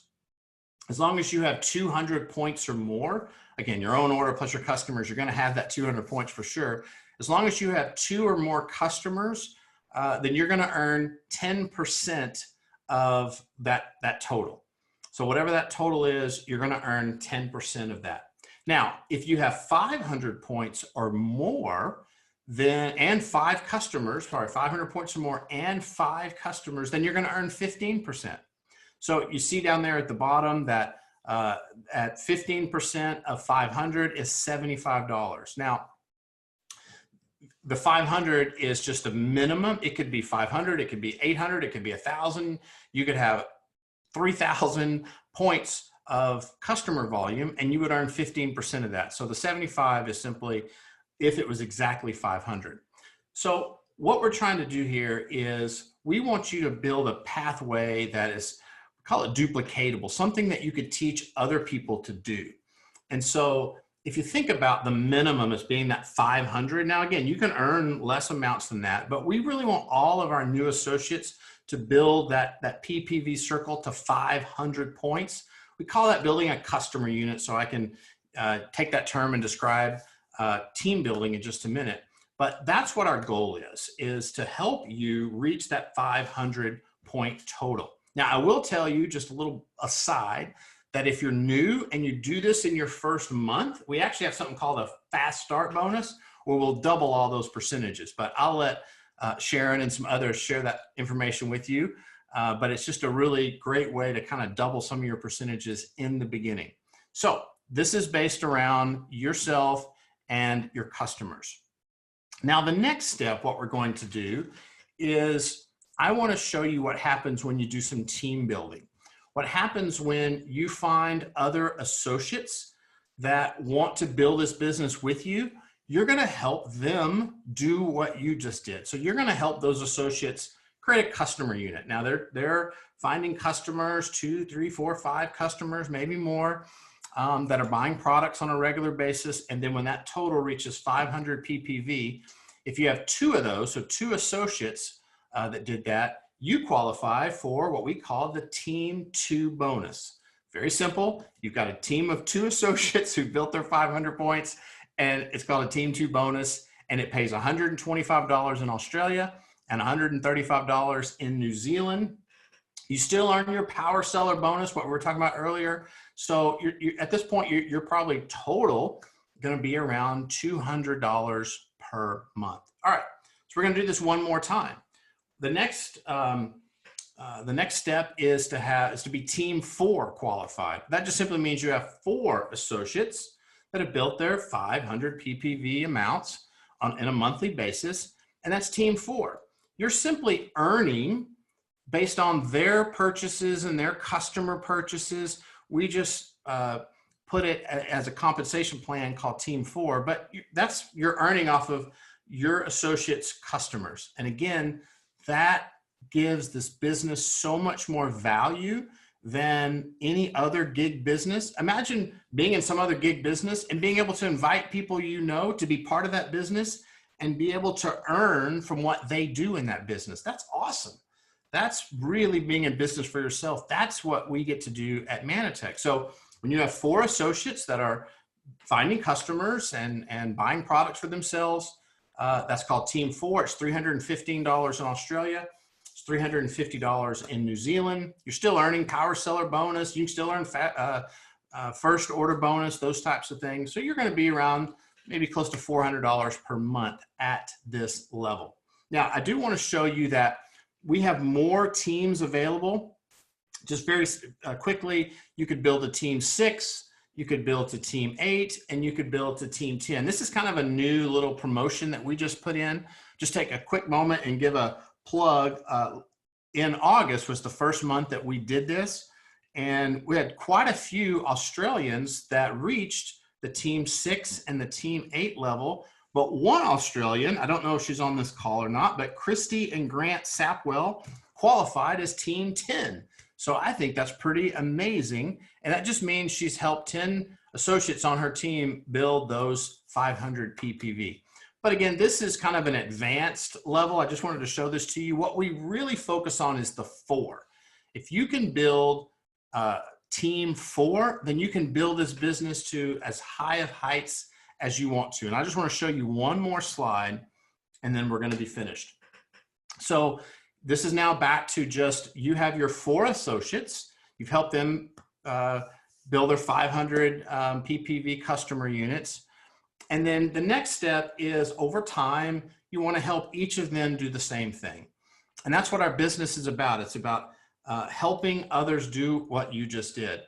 as long as you have 200 points or more, again, your own order plus your customers, you're going to have that 200 points for sure. As long as you have 2 or more customers, then you're going to earn 10% of that total. So whatever that total is, you're going to earn 10% of that. Now, if you have 500 points or more, then and 5 customers, sorry, 500 points or more and 5 customers, then you're going to earn 15%. So you see down there at the bottom that at 15% of 500 is $75. Now, the 500 is just a minimum. It could be 500, it could be 800, it could be 1,000. You could have 3,000 points of customer volume and you would earn 15% of that. So the 75 is simply if it was exactly 500. So what we're trying to do here is we want you to build a pathway that is, we call it duplicatable, something that you could teach other people to do. And so if you think about the minimum as being that 500, now again, you can earn less amounts than that, but we really want all of our new associates to build that PPV circle to 500 points. We call that building a customer unit. So I can take that term and describe team building in just a minute. But that's what our goal is to help you reach that 500 point total. Now, I will tell you just a little aside that if you're new and you do this in your first month, we actually have something called a fast start bonus where we'll double all those percentages. But I'll let Sharon and some others share that information with you. But it's just a really great way to kind of double some of your percentages in the beginning. So this is based around yourself and your customers. Now, the next step, what we're going to do is I want to show you what happens when you do some team building. What happens when you find other associates that want to build this business with you, you're going to help them do what you just did. So you're going to help those associates create a customer unit. Now they're finding customers, 2, 3, 4, 5 customers, maybe more, that are buying products on a regular basis. And then when that total reaches 500 PPV, if you have 2 of those, so 2 associates that did that, you qualify for what we call the Team 2 bonus. Very simple. You've got a team of 2 associates who built their 500 points, and it's called a Team 2 bonus, and it pays $125 in Australia and $135 in New Zealand. You still earn your power seller bonus, what we were talking about earlier. So you're at this point, you're probably total going to be around $200 per month. All right, so we're going to do this one more time. The next step is to be Team 4 qualified. That just simply means you have 4 associates that have built their 500 PPV amounts in a monthly basis, and that's Team 4. You're simply earning based on their purchases and their customer purchases. We just put it as a compensation plan called Team 4, but you're earning off of your associates' customers. And again, that gives this business so much more value than any other gig business. Imagine being in some other gig business and being able to invite people you know to be part of that business and be able to earn from what they do in that business. That's awesome. That's really being in business for yourself. That's what we get to do at Manatech. So when you have 4 associates that are finding customers and buying products for themselves, that's called Team 4. It's $315 in Australia. It's $350 in New Zealand. You're still earning power seller bonus. You can still earn first order bonus, those types of things. So you're going to be around maybe close to $400 per month at this level. Now, I do want to show you that we have more teams available. Just very quickly, you could build a team 6, you could build to team 8, and you could build to team 10. This is kind of a new little promotion that we just put in. Just take a quick moment and give a plug. In August was the first month that we did this, and we had quite a few Australians that reached the team 6 and the team 8 level. But one Australian, I don't know if she's on this call or not, but Christy and Grant Sapwell qualified as team 10. So I think that's pretty amazing. And that just means she's helped 10 associates on her team build those 500 PPV. But again, this is kind of an advanced level. I just wanted to show this to you. What we really focus on is the 4. If you can build team 4, then you can build this business to as high of heights as you want to. And I just want to show you one more slide, and then we're going to be finished. So this is now back to just, you have your 4 associates. You've helped them build their 500 PPV customer units. And then the next step is, over time, you want to help each of them do the same thing. And that's what our business is about. It's about helping others do what you just did.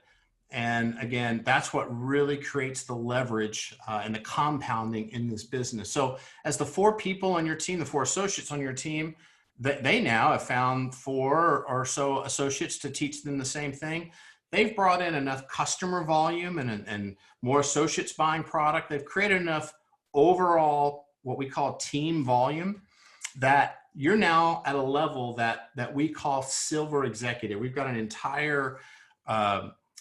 And again, that's what really creates the leverage and the compounding in this business. So as the 4 people on your team, the 4 associates on your team, they now have found 4 or so associates to teach them the same thing. They've brought in enough customer volume and more associates buying product. They've created enough overall, what we call team volume, that you're now at a level that we call silver executive. We've got an entire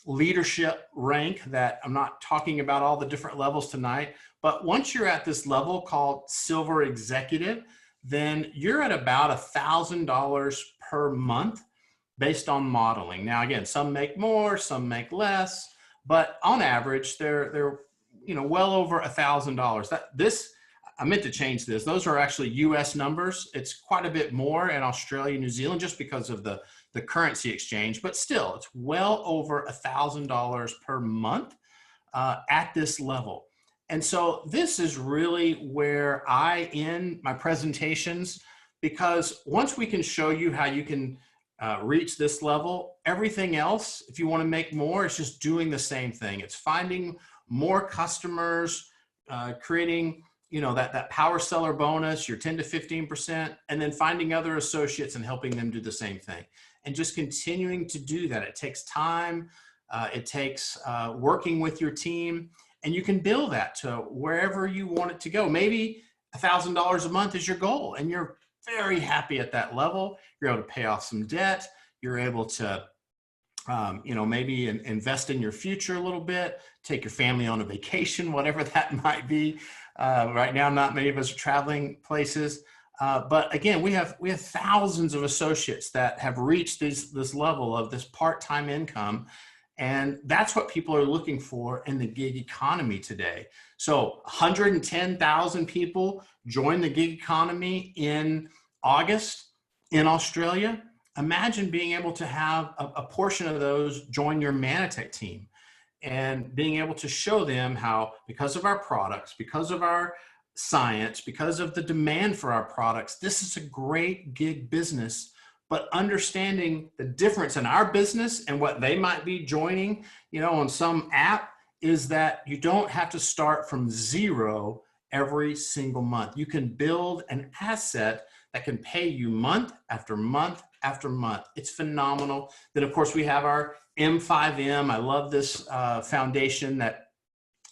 leadership rank that I'm not talking about all the different levels tonight, but once you're at this level called silver executive, then you're at about $1,000 per month based on modeling. Now, again, some make more, some make less, but on average, they're well over $1,000. I meant to change this. Those are actually US numbers. It's quite a bit more in Australia, New Zealand, just because of the currency exchange, but still, it's well over $1,000 per month at this level. And so this is really where I end my presentations, because once we can show you how you can reach this level, everything else, if you want to make more, it's just doing the same thing. It's finding more customers, creating that power seller bonus, your 10 to 15%, and then finding other associates and helping them do the same thing. And just continuing to do that. It takes time. It takes working with your team, and you can build that to wherever you want it to go. Maybe $1,000 a month is your goal, and you're very happy at that level. You're able to pay off some debt. You're able to, maybe invest in your future a little bit, take your family on a vacation, whatever that might be. Right now, not many of us are traveling places. But again, we have thousands of associates that have reached this level of this part-time income. And that's what people are looking for in the gig economy today. So 110,000 people joined the gig economy in August in Australia. Imagine being able to have a portion of those join your Manatech team and being able to show them how, because of our products, because of our science, because of the demand for our products, this is a great gig business. But understanding the difference in our business and what they might be joining, on some app, is that you don't have to start from zero every single month. You can build an asset that can pay you month after month after month. It's phenomenal. Then, of course, we have our M5M. I love this foundation that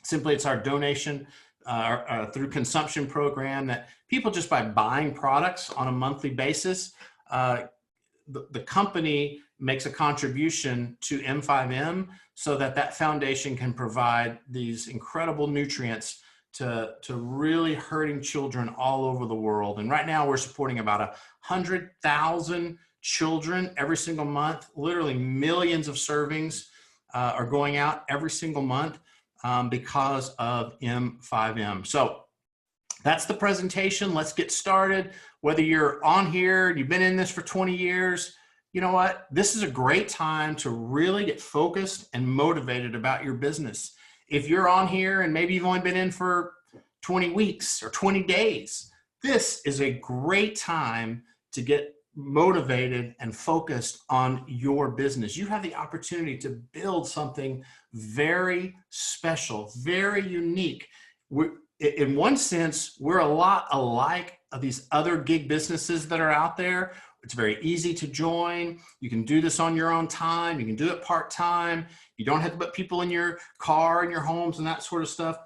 simply, it's our donation through consumption program that people, just by buying products on a monthly basis, the company makes a contribution to M5M so that that foundation can provide these incredible nutrients to really hurting children all over the world. And right now we're supporting about 100,000 children every single month. Literally millions of servings are going out every single month because of M5M. So that's the presentation. Let's get started. Whether you're on here, you've been in this for 20 years, you know what? This is a great time to really get focused and motivated about your business. If you're on here and maybe you've only been in for 20 weeks or 20 days, this is a great time to get motivated and focused on your business. You have the opportunity to build something very special, very unique. In one sense, we're a lot alike of these other gig businesses that are out there. It's very easy to join. You can do this on your own time. You can do it part-time. You don't have to put people in your car and your homes and that sort of stuff.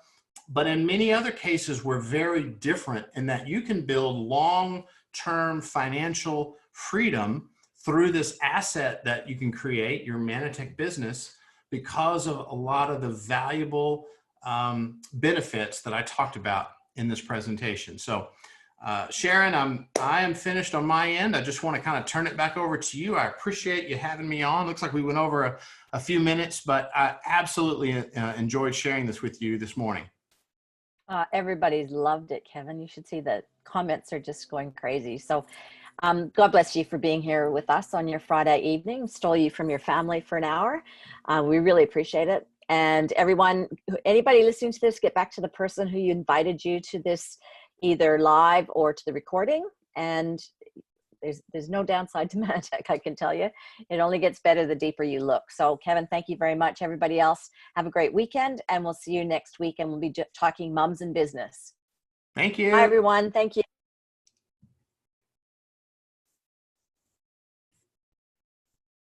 But in many other cases, we're very different in that you can build long-term financial freedom through this asset that you can create, your Manatech business, because of a lot of the valuable benefits that I talked about in this presentation. So Sharon, I am finished on my end. I just want to kind of turn it back over to you. I appreciate you having me on. Looks like we went over a few minutes, but I absolutely enjoyed sharing this with you this morning. Everybody's loved it, Kevin. You should see the comments are just going crazy. So God bless you for being here with us on your Friday evening. Stole you from your family for an hour. We really appreciate it. And everyone, anybody listening to this, get back to the person who invited you to this, either live or to the recording. And there's no downside to Manatech, I can tell you. It only gets better the deeper you look. So Kevin, thank you very much. Everybody else, have a great weekend, and we'll see you next week, and we'll be talking mums and business. Thank you. Bye, everyone. Thank you.